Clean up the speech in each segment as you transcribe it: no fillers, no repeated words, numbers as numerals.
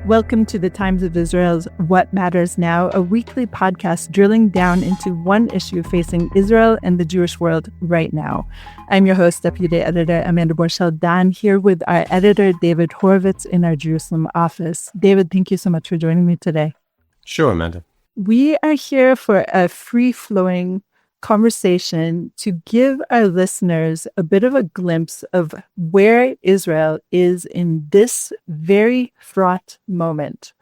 Welcome to the Times of Israel's What Matters Now, a weekly podcast drilling down into one issue facing Israel and the Jewish world right now. I'm your host, Deputy Editor Amanda Borschel-Dan, here with our editor, David Horovitz, in our Jerusalem office. David, thank you so much for joining me today. Sure, Amanda. We are here for a free-flowing conversation to give our listeners a bit of a glimpse of where Israel is in this very fraught moment.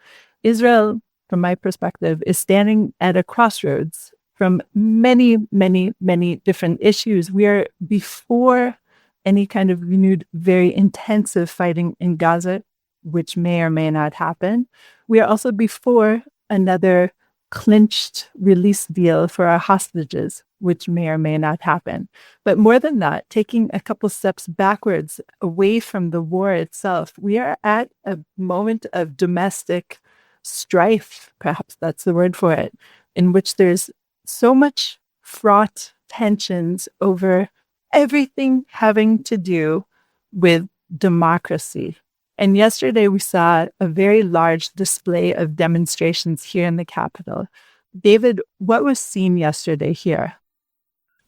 Israel, from my perspective, is standing at a crossroads from many, many, many different issues. We are before any kind of renewed, very intensive fighting in Gaza, which may or may not happen. We are also before another clinched release deal for our hostages, which may or may not happen. But more than that, taking a couple steps backwards away from the war itself, we are at a moment of domestic strife, perhaps that's the word for it, in which there's so much fraught tensions over everything having to do with democracy. And yesterday we saw a very large display of demonstrations here in the capital. David, what was seen yesterday here?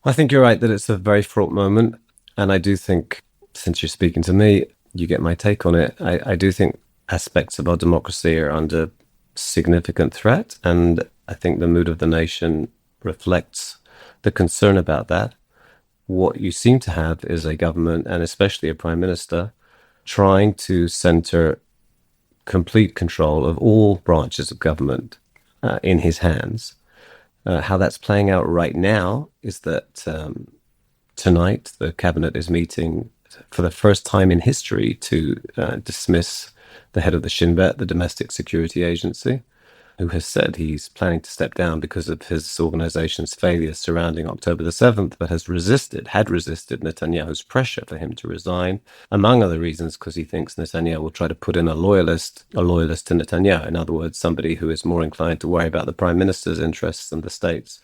I think you're right that it's a very fraught moment. And I do think, since you're speaking to me, you get my take on it. I do think aspects of our democracy are under significant threat. And I think the mood of the nation reflects the concern about that. What you seem to have is a government, and especially a prime minister, trying to center complete control of all branches of government in his hands. How that's playing out right now is that tonight the cabinet is meeting for the first time in history to dismiss the head of the Shin Bet, the domestic security agency, who has said he's planning to step down because of his organization's failures surrounding October the 7th, but had resisted Netanyahu's pressure for him to resign, among other reasons, because he thinks Netanyahu will try to put in a loyalist to Netanyahu. In other words, somebody who is more inclined to worry about the prime minister's interests than the state's.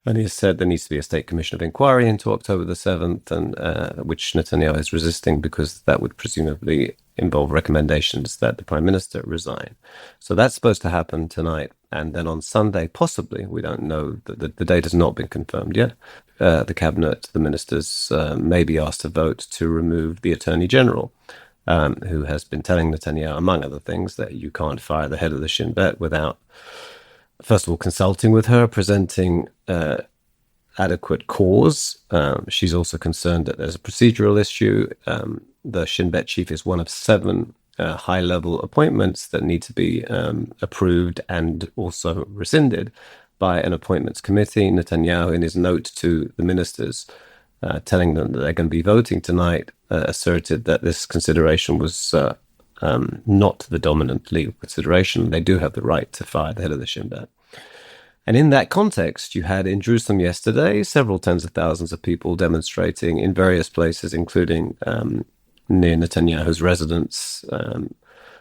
And he has said there needs to be a state commission of inquiry into October the 7th, and which Netanyahu is resisting because that would presumably involve recommendations that the prime minister resign. So that's supposed to happen tonight. And then on Sunday, possibly, we don't know, the date has not been confirmed yet, the cabinet, the ministers may be asked to vote to remove the attorney general, who has been telling Netanyahu, among other things, that you can't fire the head of the Shin Bet without, first of all, consulting with her, presenting adequate cause. She's also concerned that there's a procedural issue. The Shin Bet chief is one of 7 high-level appointments that need to be approved and also rescinded by an appointments committee. Netanyahu, in his note to the ministers, telling them that they're going to be voting tonight, asserted that this consideration was not the dominant legal consideration. They do have the right to fire the head of the Shin Bet. And in that context, you had in Jerusalem yesterday several tens of thousands of people demonstrating in various places, including near Netanyahu's residence,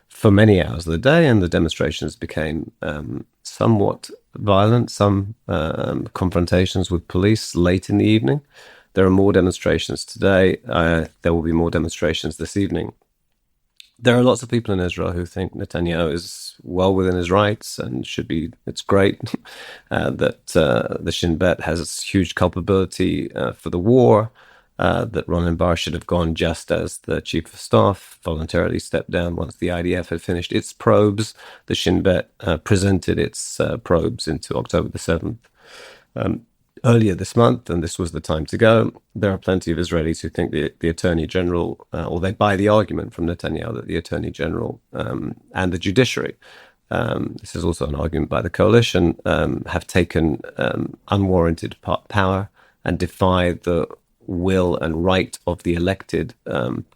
for many hours of the day. And the demonstrations became somewhat violent, some confrontations with police late in the evening. There are more demonstrations today. There will be more demonstrations this evening. There are lots of people in Israel who think Netanyahu is well within his rights and should be, it's great that the Shin Bet has huge culpability for the war, that Ronen Bar should have gone just as the chief of staff voluntarily stepped down once the IDF had finished its probes. The Shin Bet presented its probes into October the 7th. Earlier this month, and this was the time to go, there are plenty of Israelis who think the Attorney General, or they buy the argument from Netanyahu that the Attorney General and the Judiciary, this is also an argument by the coalition, have taken unwarranted power and defy the will and right of the elected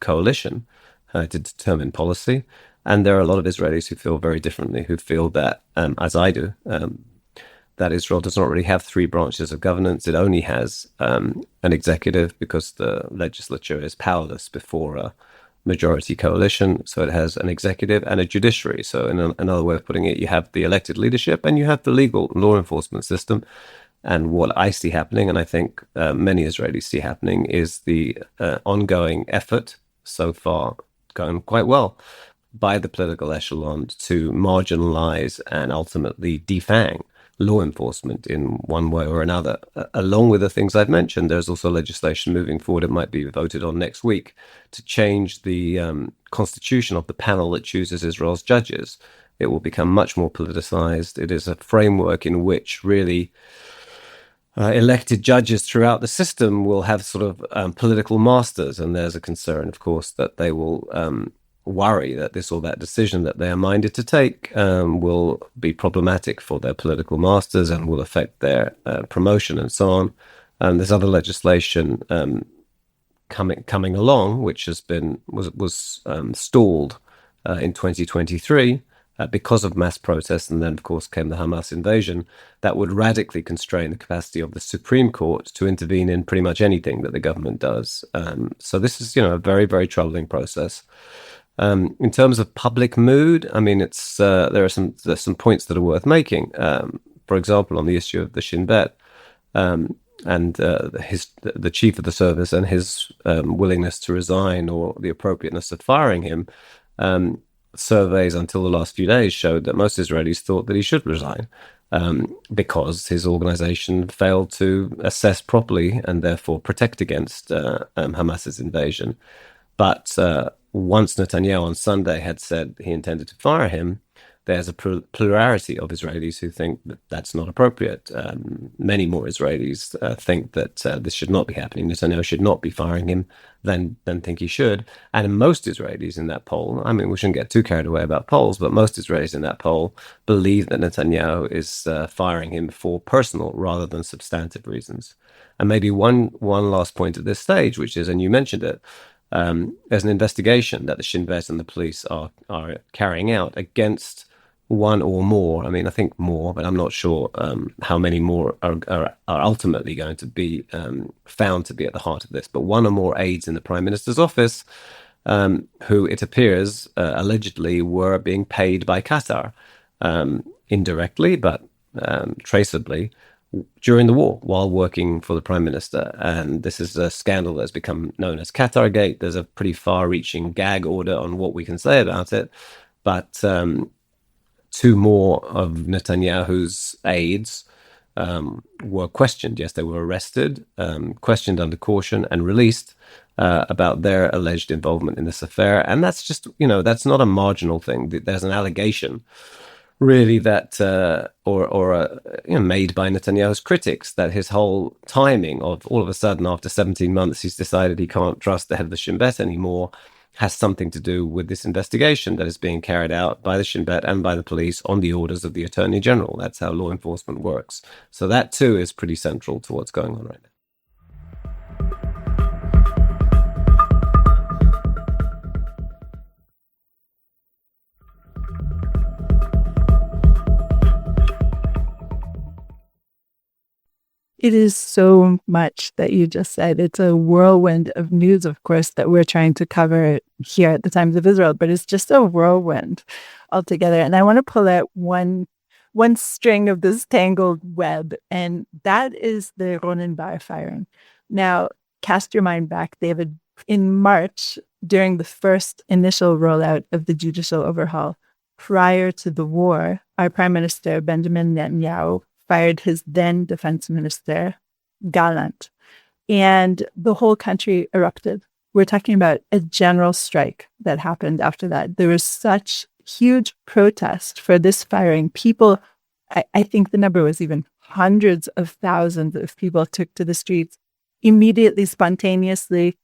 coalition to determine policy. And there are a lot of Israelis who feel very differently, who feel that, as I do, that Israel does not really have 3 branches of governance. It only has an executive because the legislature is powerless before a majority coalition. So it has an executive and a judiciary. So in another way of putting it, you have the elected leadership and you have the legal law enforcement system. And what I see happening, and I think many Israelis see happening, is the ongoing effort, so far going quite well, by the political echelon to marginalize and ultimately defang law enforcement in one way or another. Along with the things I've mentioned, there's also legislation moving forward. It might be voted on next week to change the constitution of the panel that chooses Israel's judges. It will become much more politicized. It is a framework in which really elected judges throughout the system will have sort of political masters. And there's a concern, of course, that they will worry that this or that decision that they are minded to take will be problematic for their political masters and will affect their promotion and so on. And there's other legislation coming along, which was stalled in 2023 because of mass protests, and then of course came the Hamas invasion, that would radically constrain the capacity of the Supreme Court to intervene in pretty much anything that the government does. So this is, a very, very troubling process. In terms of public mood, I mean, there's some points that are worth making. For example, on the issue of the Shin Bet, and the chief of the service and his willingness to resign or the appropriateness of firing him. Surveys until the last few days showed that most Israelis thought that he should resign because his organization failed to assess properly and therefore protect against Hamas's invasion. But once Netanyahu on Sunday had said he intended to fire him, there's a plurality of Israelis who think that that's not appropriate. Many more Israelis think that this should not be happening. Netanyahu should not be firing him than think he should. And most Israelis in that poll, I mean, we shouldn't get too carried away about polls, but most Israelis in that poll believe that Netanyahu is firing him for personal rather than substantive reasons. And maybe one last point at this stage, which is, and you mentioned it, there's an investigation that the Shin Bet and the police are carrying out against one or more. I mean, I think more, but I'm not sure how many more are ultimately going to be found to be at the heart of this. But one or more aides in the Prime Minister's office, who it appears allegedly were being paid by Qatar indirectly, but traceably during the war while working for the Prime Minister. And this is a scandal that's become known as Qatargate. There's a pretty far-reaching gag order on what we can say about it. But two more of Netanyahu's aides were questioned. Yes, they were arrested, questioned under caution, and released about their alleged involvement in this affair. And that's just, that's not a marginal thing. There's an allegation, really, that made by Netanyahu's critics, that his whole timing of all of a sudden, after 17 months, he's decided he can't trust the head of the Shin Bet anymore, has something to do with this investigation that is being carried out by the Shin Bet and by the police on the orders of the Attorney General. That's how law enforcement works. So that too is pretty central to what's going on right now. It is so much that you just said. It's a whirlwind of news, of course, that we're trying to cover here at the Times of Israel, but it's just a whirlwind altogether. And I want to pull out one string of this tangled web, and that is the Ronen Bar firing. Now, cast your mind back, David. In March, during the first initial rollout of the judicial overhaul, prior to the war, our Prime Minister, Benjamin Netanyahu, fired his then defense minister, Gallant, and the whole country erupted. We're talking about a general strike that happened after that. There was such huge protest for this firing. People, I think the number was even hundreds of thousands of people took to the streets immediately, spontaneously,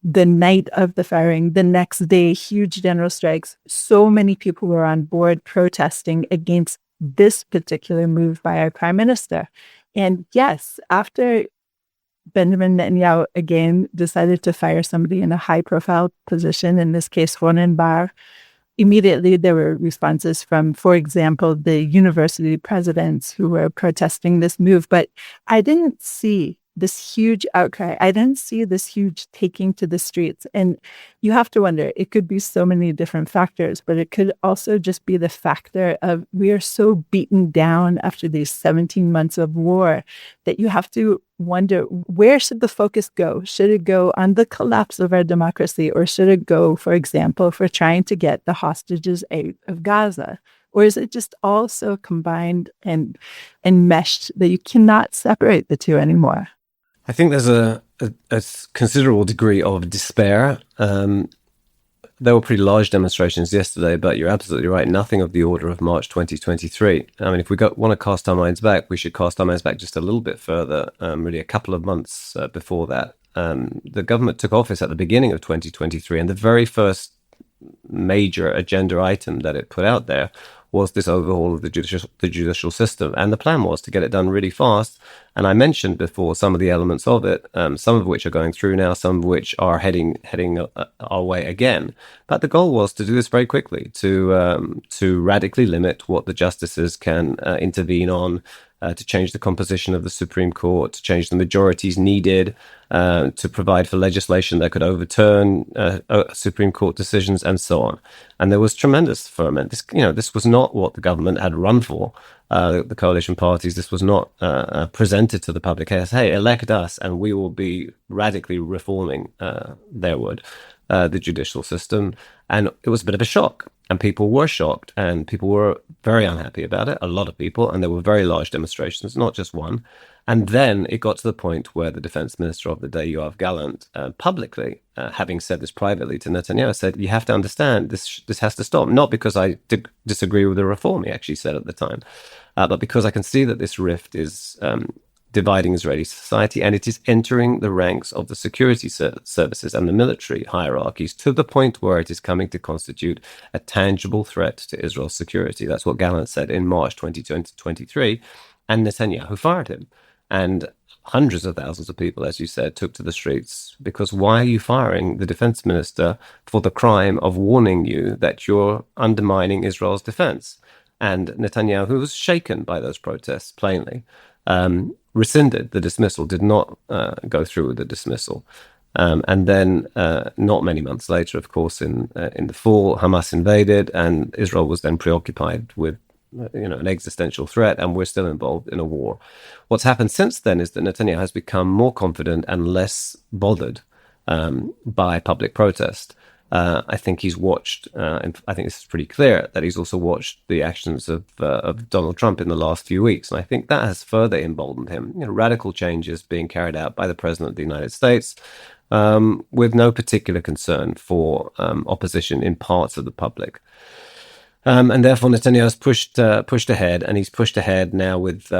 the night of the firing, the next day, huge general strikes. So many people were on board protesting against this particular move by our Prime Minister. And yes, after Benjamin Netanyahu again decided to fire somebody in a high-profile position, in this case, Ronen Bar, immediately there were responses from, for example, the university presidents who were protesting this move. But I didn't see this huge outcry. I didn't see this huge taking to the streets. And you have to wonder, it could be so many different factors, but it could also just be the factor of we are so beaten down after these 17 months of war that you have to wonder, where should the focus go? Should it go on the collapse of our democracy, or should it go, for example, for trying to get the hostages out of Gaza? Or is it just all so combined and meshed that you cannot separate the two anymore? I think there's a considerable degree of despair. There were pretty large demonstrations yesterday, but you're absolutely right. Nothing of the order of March 2023. I mean, if we want to cast our minds back, we should cast our minds back just a little bit further, really a couple of months before that. The government took office at the beginning of 2023, and the very first major agenda item that it put out there was this overhaul of the judicial system. And the plan was to get it done really fast. And I mentioned before some of the elements of it, some of which are going through now, some of which are heading our way again. But the goal was to do this very quickly, to radically limit what the justices can intervene on, to change the composition of the Supreme Court, to change the majorities needed, to provide for legislation that could overturn Supreme Court decisions, and so on. And there was tremendous ferment. This was not what the government had run for. The coalition parties, this was not presented to the public as, hey, elect us and we will be radically reforming the judicial system. And it was a bit of a shock. And people were shocked, and people were very unhappy about it, a lot of people, and there were very large demonstrations, not just one. And then it got to the point where the defense minister of the day, Yoav Gallant, publicly, having said this privately to Netanyahu, said, you have to understand, this has to stop. Not because I disagree with the reform, he actually said at the time, but because I can see that this rift is dividing Israeli society, and it is entering the ranks of the security services and the military hierarchies to the point where it is coming to constitute a tangible threat to Israel's security. That's what Gallant said in March 2023, and Netanyahu fired him. And hundreds of thousands of people, as you said, took to the streets because why are you firing the defense minister for the crime of warning you that you're undermining Israel's defense? And Netanyahu was shaken by those protests, plainly. Rescinded the dismissal, did not go through with the dismissal. And then not many months later, of course, in the fall, Hamas invaded, and Israel was then preoccupied with an existential threat, and we're still involved in a war. What's happened since then is that Netanyahu has become more confident and less bothered by public protest. I think he's watched, and I think this is pretty clear, that he's also watched the actions of Donald Trump in the last few weeks. And I think that has further emboldened him. Radical changes being carried out by the President of the United States with no particular concern for opposition in parts of the public. And therefore, Netanyahu has pushed ahead, and he's pushed ahead now with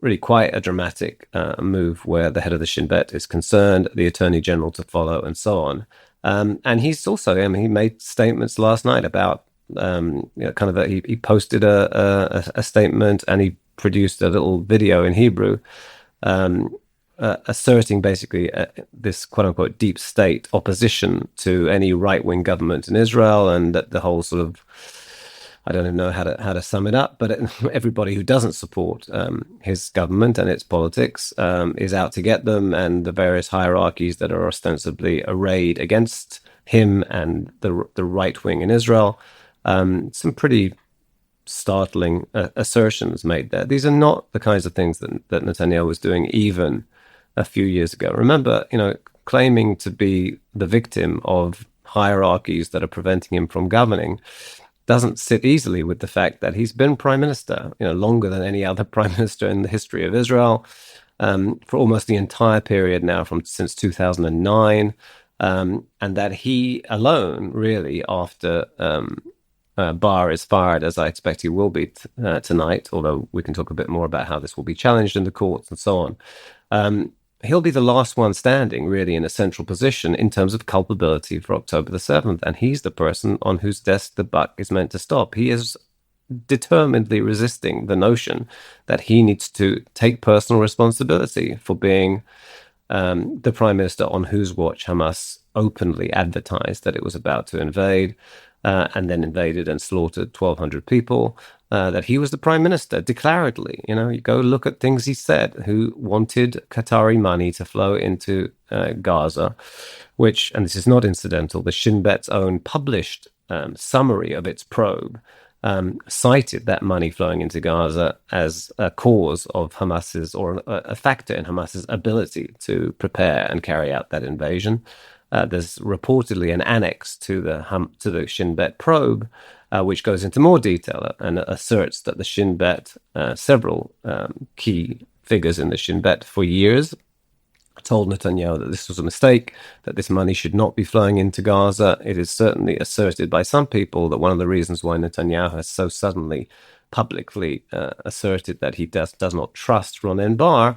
really quite a dramatic move where the head of the Shin Bet is concerned, the Attorney General to follow, and so on. And he's also, he made statements last night about, he posted a statement, and he produced a little video in Hebrew, asserting basically this quote unquote deep state opposition to any right wing government in Israel, and that the whole sort of, I don't even know how to sum it up, but everybody who doesn't support his government and its politics is out to get them, and the various hierarchies that are ostensibly arrayed against him and the right wing in Israel. Some pretty startling assertions made there. These are not the kinds of things that Netanyahu was doing even a few years ago. Remember, claiming to be the victim of hierarchies that are preventing him from governing doesn't sit easily with the fact that he's been prime minister, longer than any other prime minister in the history of Israel, for almost the entire period now since 2009, and that he alone, really, after Bar is fired, as I expect he will be tonight, although we can talk a bit more about how this will be challenged in the courts and so on. He'll be the last one standing, really, in a central position in terms of culpability for October the 7th. And he's the person on whose desk the buck is meant to stop. He is determinedly resisting the notion that he needs to take personal responsibility for being the prime minister on whose watch Hamas openly advertised that it was about to invade, and then invaded and slaughtered 1,200 people. that he was the prime minister, declaredly. You go look at things he said, who wanted Qatari money to flow into Gaza, which, and this is not incidental, the Shin Bet's own published summary of its probe cited that money flowing into Gaza as a cause of Hamas's, or a factor in Hamas's ability to prepare and carry out that invasion. There's reportedly an annex to the Shin Bet probe, which goes into more detail and asserts that the Shin Bet, several key figures in the Shin Bet for years, told Netanyahu that this was a mistake, that this money should not be flowing into Gaza. It is certainly asserted by some people that one of the reasons why Netanyahu has so suddenly publicly asserted that he does not trust Ronen Bar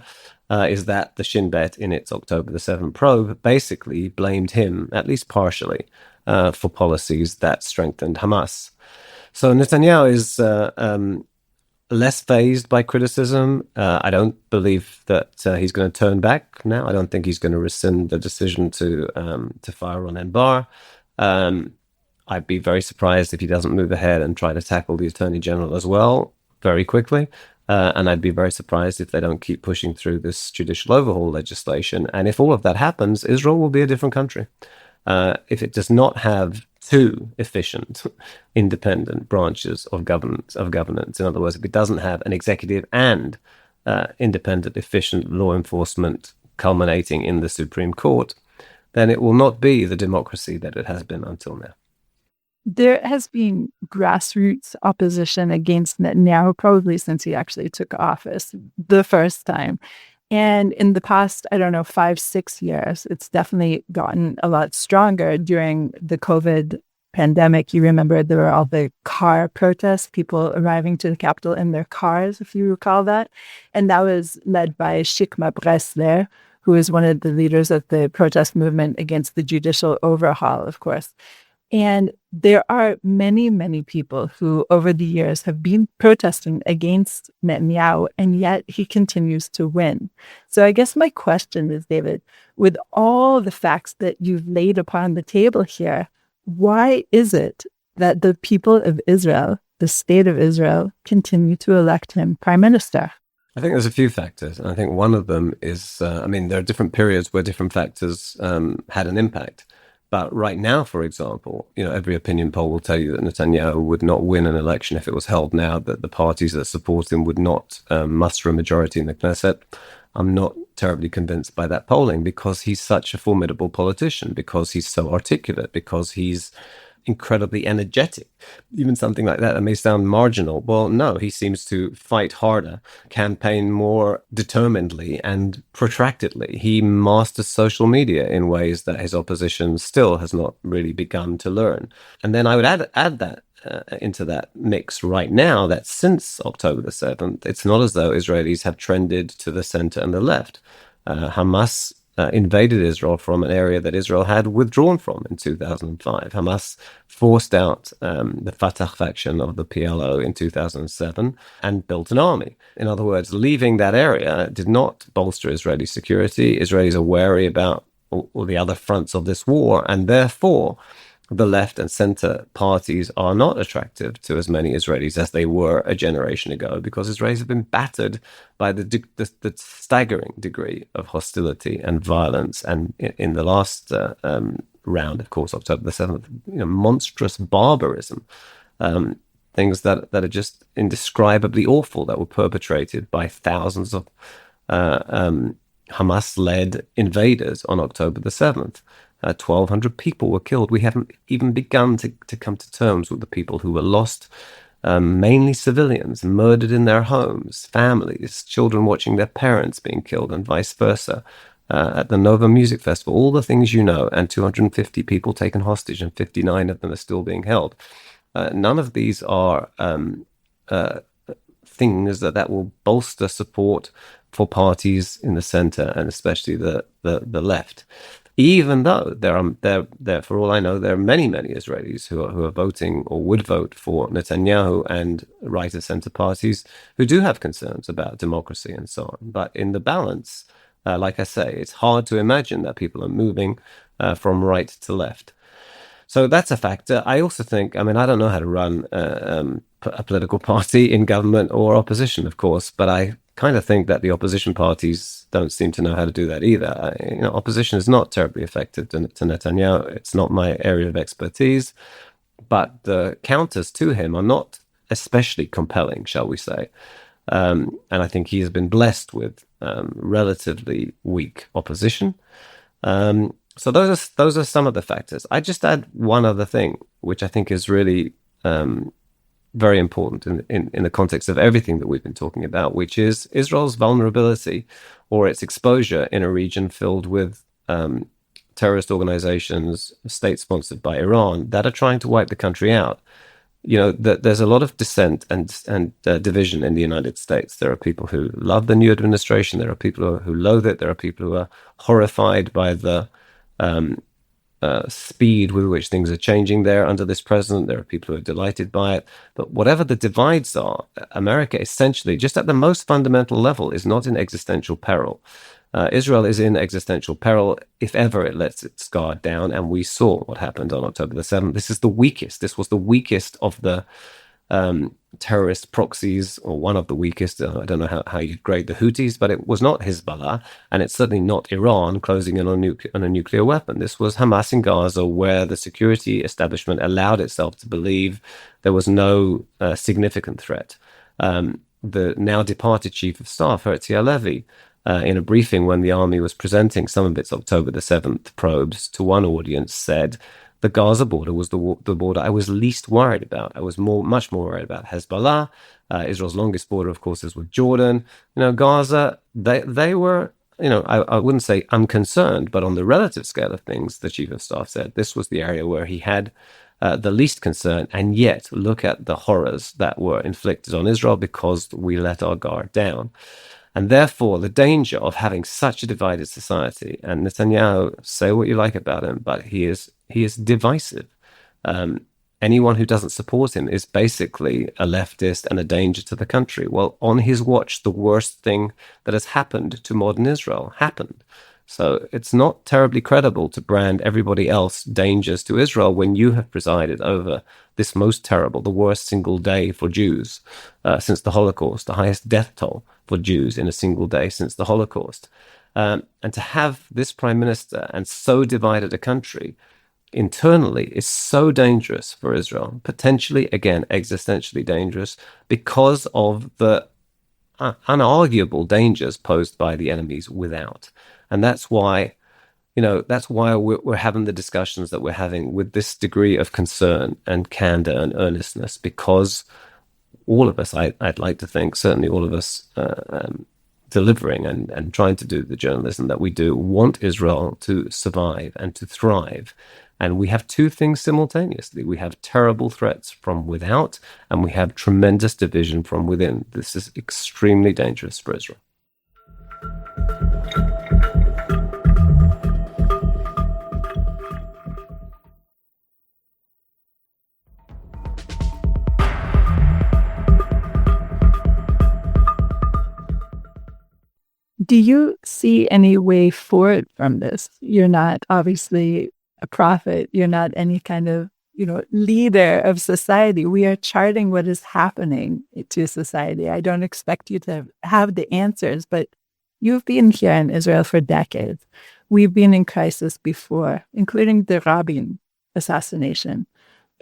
is that the Shin Bet, in its October the 7th probe, basically blamed him, at least partially, for policies that strengthened Hamas. So Netanyahu is less fazed by criticism. I don't believe that he's going to turn back now. I don't think he's going to rescind the decision to fire Ronen Bar. I'd be very surprised if he doesn't move ahead and try to tackle the Attorney General as well very quickly. And I'd be very surprised if they don't keep pushing through this judicial overhaul legislation. And if all of that happens, Israel will be a different country. If it does not have two efficient, independent branches of governance, in other words, if it doesn't have an executive and independent, efficient law enforcement culminating in the Supreme Court, then it will not be the democracy that it has been until now. There has been grassroots opposition against Netanyahu probably since he actually took office the first time. And in the past, 5-6 years, it's definitely gotten a lot stronger. During the COVID pandemic, you remember there were all the car protests, people arriving to the Capitol in their cars, if you recall that. And that was led by Shikma Bresler, who is one of the leaders of the protest movement against the judicial overhaul, of course. And there are many, many people who over the years have been protesting against Netanyahu, and yet he continues to win. So I guess my question is, David, with all the facts that you've laid upon the table here, why is it that the people of Israel, the state of Israel, continue to elect him prime minister? I think there's a few factors. I think one of them is, there are different periods where different factors had an impact. But right now, for example, every opinion poll will tell you that Netanyahu would not win an election if it was held now, that the parties that support him would not muster a majority in the Knesset. I'm not terribly convinced by that polling because he's such a formidable politician, because he's so articulate, because he's incredibly energetic. Even something like that may sound marginal. Well, no, he seems to fight harder, campaign more determinedly and protractedly. He masters social media in ways that his opposition still has not really begun to learn. And then I would add that into that mix right now, that since October the 7th, it's not as though Israelis have trended to the center and the left. Hamas invaded Israel from an area that Israel had withdrawn from in 2005. Hamas forced out the Fatah faction of the PLO in 2007 and built an army. In other words, leaving that area did not bolster Israeli security. Israelis are wary about all the other fronts of this war, and therefore the left and center parties are not attractive to as many Israelis as they were a generation ago, because Israelis have been battered by the staggering degree of hostility and violence. And in the last round, of course, October the 7th, monstrous barbarism, things that are just indescribably awful that were perpetrated by thousands of Hamas-led invaders on October the 7th. 1,200 people were killed. We haven't even begun to come to terms with the people who were lost, mainly civilians, murdered in their homes, families, children watching their parents being killed, and vice versa. At the Nova Music Festival, all the things you know, and 250 people taken hostage, and 59 of them are still being held. None of these are things that will bolster support for parties in the center, and especially the left. Even though there, for all I know, there are many Israelis who are voting or would vote for Netanyahu and right of center parties who do have concerns about democracy and so on. But in the balance, like I say, it's hard to imagine that people are moving from right to left. So that's a factor. I also think, I mean, I don't know how to run a political party in government or opposition, of course, but I kind of think that the opposition parties don't seem to know how to do that either. Opposition is not terribly effective to Netanyahu. It's not my area of expertise, but the counters to him are not especially compelling, shall we say. And I think he has been blessed with relatively weak opposition. So those are some of the factors. I just add one other thing, which I think is really very important in the context of everything that we've been talking about, which is Israel's vulnerability or its exposure in a region filled with terrorist organizations, states sponsored by Iran, that are trying to wipe the country out. There's a lot of dissent and division in the United States. There are people who love the new administration. There are people who loathe it. There are people who are horrified by the speed with which things are changing there under this president. There are people who are delighted by it. But whatever the divides are, America essentially, just at the most fundamental level, is not in existential peril. Israel is in existential peril if ever it lets its guard down, and we saw what happened on October the 7th. This was the weakest of the terrorist proxies, or one of the weakest. I don't know how you'd grade the Houthis, but it was not Hezbollah, and it's certainly not Iran closing in on a nuclear weapon. This was Hamas in Gaza, where the security establishment allowed itself to believe there was no significant threat. The now departed chief of staff, Herzi Halevi, in a briefing when the army was presenting some of its October the 7th probes to one audience, said the Gaza border was the border I was least worried about. I was much more worried about Hezbollah. Israel's longest border, of course, is with Jordan. Gaza, they were, I wouldn't say unconcerned, but on the relative scale of things, the chief of staff said this was the area where he had the least concern. And yet, look at the horrors that were inflicted on Israel because we let our guard down. And therefore, the danger of having such a divided society, and Netanyahu, say what you like about him, but he is divisive. Anyone who doesn't support him is basically a leftist and a danger to the country. Well, on his watch, the worst thing that has happened to modern Israel happened. So it's not terribly credible to brand everybody else dangers to Israel when you have presided over this most terrible, the worst single day for Jews since the Holocaust, the highest death toll for Jews in a single day since the Holocaust. And to have this prime minister and so divided a country internally is so dangerous for Israel, potentially, again, existentially dangerous because of the unarguable dangers posed by the enemies without. And that's why, we're having the discussions that we're having with this degree of concern and candor and earnestness, because all of us, I'd like to think, certainly all of us delivering and trying to do the journalism that we do, want Israel to survive and to thrive. And we have two things simultaneously. We have terrible threats from without, and we have tremendous division from within. This is extremely dangerous for Israel. Do you see any way forward from this? You're not obviously a prophet. You're not any kind of, leader of society. We are charting what is happening to society. I don't expect you to have the answers, but you've been here in Israel for decades. We've been in crisis before, including the Rabin assassination.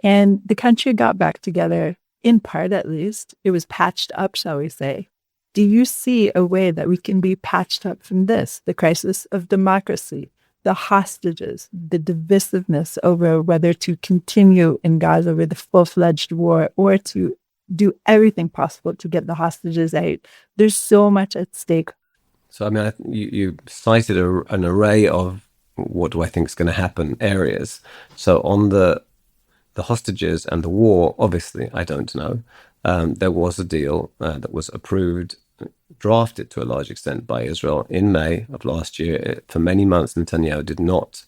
And the country got back together, in part at least. It was patched up, shall we say. Do you see a way that we can be patched up from this, the crisis of democracy, the hostages, the divisiveness over whether to continue in Gaza with a full-fledged war or to do everything possible to get the hostages out? There's so much at stake. So, I mean, you cited an array of what do I think is going to happen areas. So on the hostages and the war, obviously, I don't know. There was a deal that was approved, drafted to a large extent by Israel in May of last year. For many months, Netanyahu did not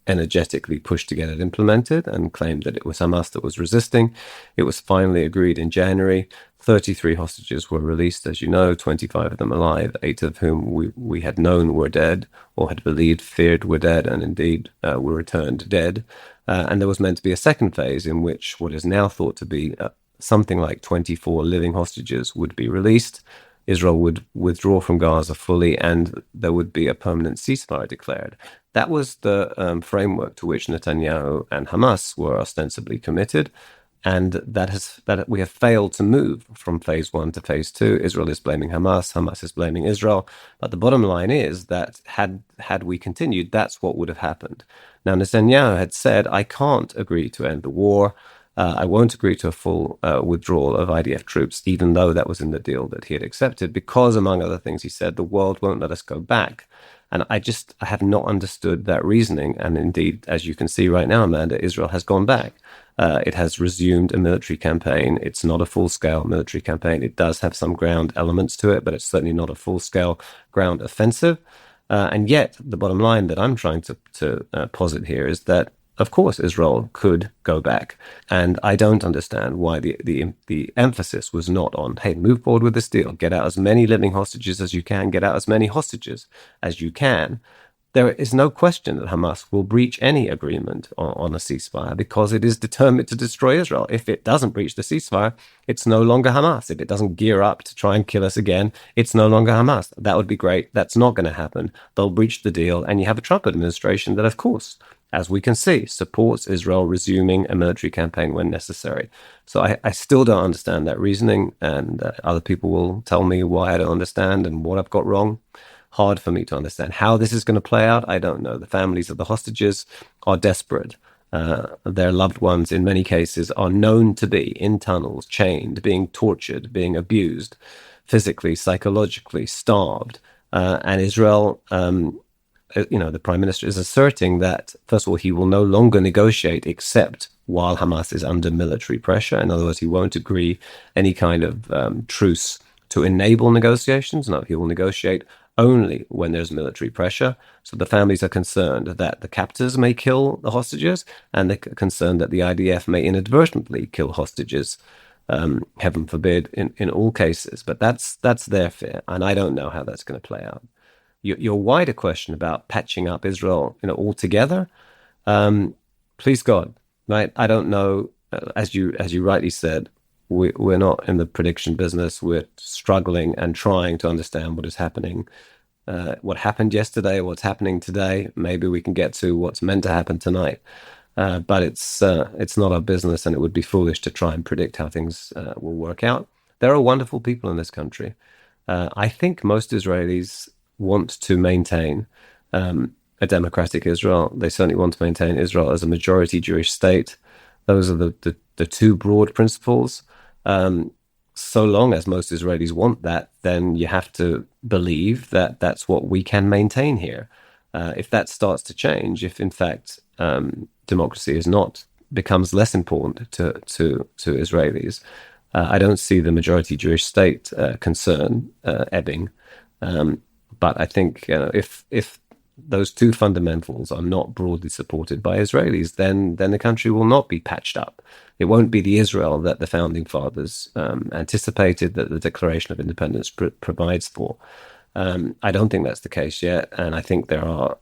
energetically push to get it implemented and claimed that it was Hamas that was resisting. It was finally agreed in January. 33 hostages were released, as you know, 25 of them alive, 8 of whom we had known were dead or had believed, feared were dead, and indeed were returned dead. And there was meant to be a second phase in which what is now thought to be something like 24 living hostages would be released. Israel would withdraw from Gaza fully, and there would be a permanent ceasefire declared. That was the framework to which Netanyahu and Hamas were ostensibly committed, and that we have failed to move from phase one to phase two. Israel is blaming Hamas, Hamas is blaming Israel. But the bottom line is that had we continued, that's what would have happened. Now, Netanyahu had said, I can't agree to end the war. I won't agree to a full withdrawal of IDF troops, even though that was in the deal that he had accepted, because, among other things, he said, the world won't let us go back. And I have not understood that reasoning. And indeed, as you can see right now, Amanda, Israel has gone back. It has resumed a military campaign. It's not a full-scale military campaign. It does have some ground elements to it, but it's certainly not a full-scale ground offensive. And yet, the bottom line that I'm trying to posit here is that, of course, Israel could go back. And I don't understand why the emphasis was not on, hey, move forward with this deal, get out as many living hostages as you can, get out as many hostages as you can. There is no question that Hamas will breach any agreement on a ceasefire because it is determined to destroy Israel. If it doesn't breach the ceasefire, it's no longer Hamas. If it doesn't gear up to try and kill us again, it's no longer Hamas. That would be great. That's not going to happen. They'll breach the deal. And you have a Trump administration that, of course, as we can see, supports Israel resuming a military campaign when necessary. So I still don't understand that reasoning, and other people will tell me why I don't understand and what I've got wrong. Hard for me to understand how this is going to play out. I don't know. The families of the hostages are desperate. Their loved ones, in many cases, are known to be in tunnels, chained, being tortured, being abused, physically, psychologically, starved. And Israel, the prime minister is asserting that, first of all, he will no longer negotiate except while Hamas is under military pressure. In other words, he won't agree any kind of truce to enable negotiations. No, he will negotiate only when there's military pressure. So the families are concerned that the captors may kill the hostages, and they're concerned that the IDF may inadvertently kill hostages. Heaven forbid in all cases. But that's their fear, and I don't know how that's going to play out. Your wider question about patching up Israel, altogether, please God, right? I don't know. As you rightly said, we're not in the prediction business. We're struggling and trying to understand what is happening, what happened yesterday, what's happening today. Maybe we can get to what's meant to happen tonight. But it's not our business, and it would be foolish to try and predict how things will work out. There are wonderful people in this country. I think most Israelis want to maintain a democratic Israel. They certainly want to maintain Israel as a majority Jewish state. Those are the two broad principles. So long as most Israelis want that, then you have to believe that that's what we can maintain here. If that starts to change, if in fact democracy becomes less important to Israelis, I don't see the majority Jewish state concern ebbing. But I think if those two fundamentals are not broadly supported by Israelis, then the country will not be patched up. It won't be the Israel that the founding fathers anticipated, that the Declaration of Independence provides for. I don't think that's the case yet, and I think there are,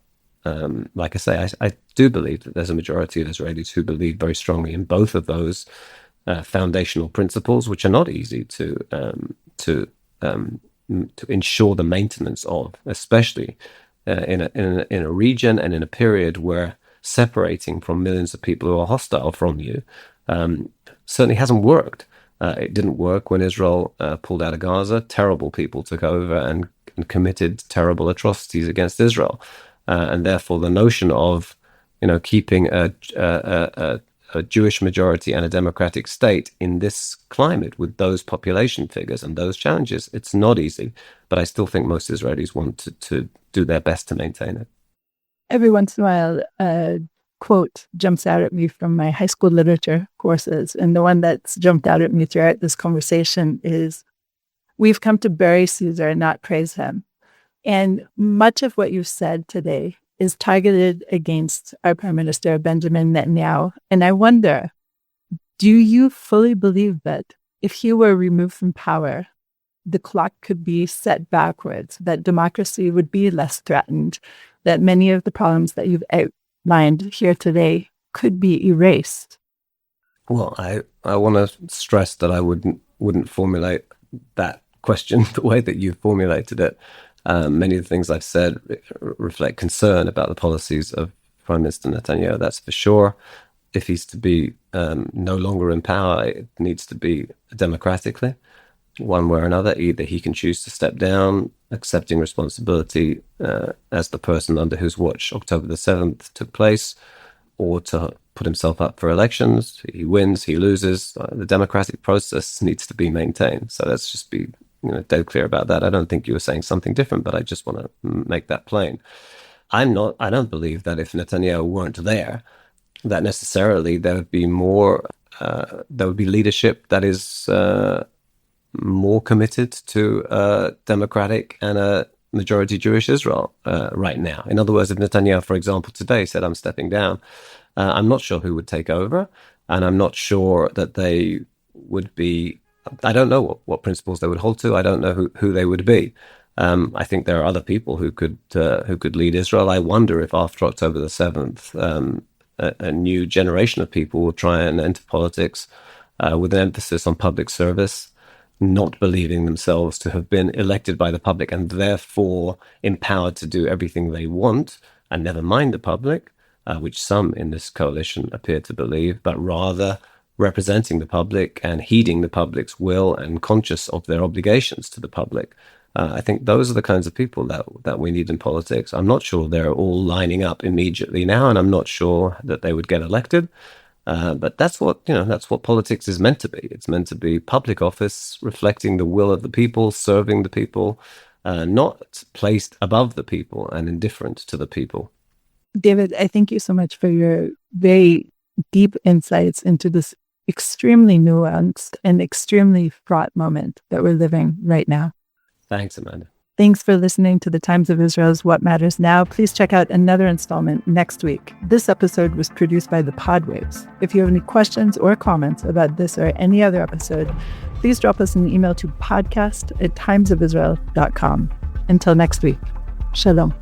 like I say, I do believe that there's a majority of Israelis who believe very strongly in both of those foundational principles, which are not easy to ensure the maintenance of, especially in a region and in a period where separating from millions of people who are hostile from you certainly hasn't worked. It didn't work when Israel pulled out of Gaza. Terrible people took over and committed terrible atrocities against Israel, and therefore the notion of keeping a Jewish majority and a democratic state in this climate with those population figures and those challenges, it's not easy. But I still think most Israelis want to do their best to maintain it. Every once in a while, a quote jumps out at me from my high school literature courses. And the one that's jumped out at me throughout this conversation is, "We've come to bury Caesar and not praise him." And much of what you've said today is targeted against our Prime Minister, Benjamin Netanyahu. And I wonder, do you fully believe that if he were removed from power, the clock could be set backwards, that democracy would be less threatened, that many of the problems that you've outlined here today could be erased? Well, I want to stress that I wouldn't formulate that question the way that you formulated it. Many of the things I've said reflect concern about the policies of Prime Minister Netanyahu, that's for sure. If he's to be no longer in power, it needs to be democratically, one way or another. Either he can choose to step down, accepting responsibility as the person under whose watch October the 7th took place, or to put himself up for elections. He wins, he loses. The democratic process needs to be maintained. So let's just be dead clear about that. I don't think you were saying something different, but I just want to make that plain. I don't believe that if Netanyahu weren't there, that necessarily there would be leadership that is more committed to democratic and a majority Jewish Israel right now. In other words, if Netanyahu, for example, today said, I'm stepping down, I'm not sure who would take over, and I'm not sure that they would be, I don't know what principles they would hold to. I don't know who they would be. I think there are other people who could lead Israel. I wonder if after October the 7th, a new generation of people will try and enter politics with an emphasis on public service, not believing themselves to have been elected by the public and therefore empowered to do everything they want and never mind the public, which some in this coalition appear to believe, but rather representing the public and heeding the public's will and conscious of their obligations to the public. I think those are the kinds of people that we need in politics. I'm not sure they're all lining up immediately now, and I'm not sure that they would get elected. But that's what politics is meant to be. It's meant to be public office, reflecting the will of the people, serving the people, not placed above the people and indifferent to the people. David, I thank you so much for your very deep insights into this extremely nuanced and extremely fraught moment that we're living right now. Thanks, Amanda. Thanks for listening to the Times of Israel's What Matters Now. Please check out another installment next week. This episode was produced by the Podwaves. If you have any questions or comments about this or any other episode, please drop us an email to podcast@timesofisrael.com. Until next week, shalom.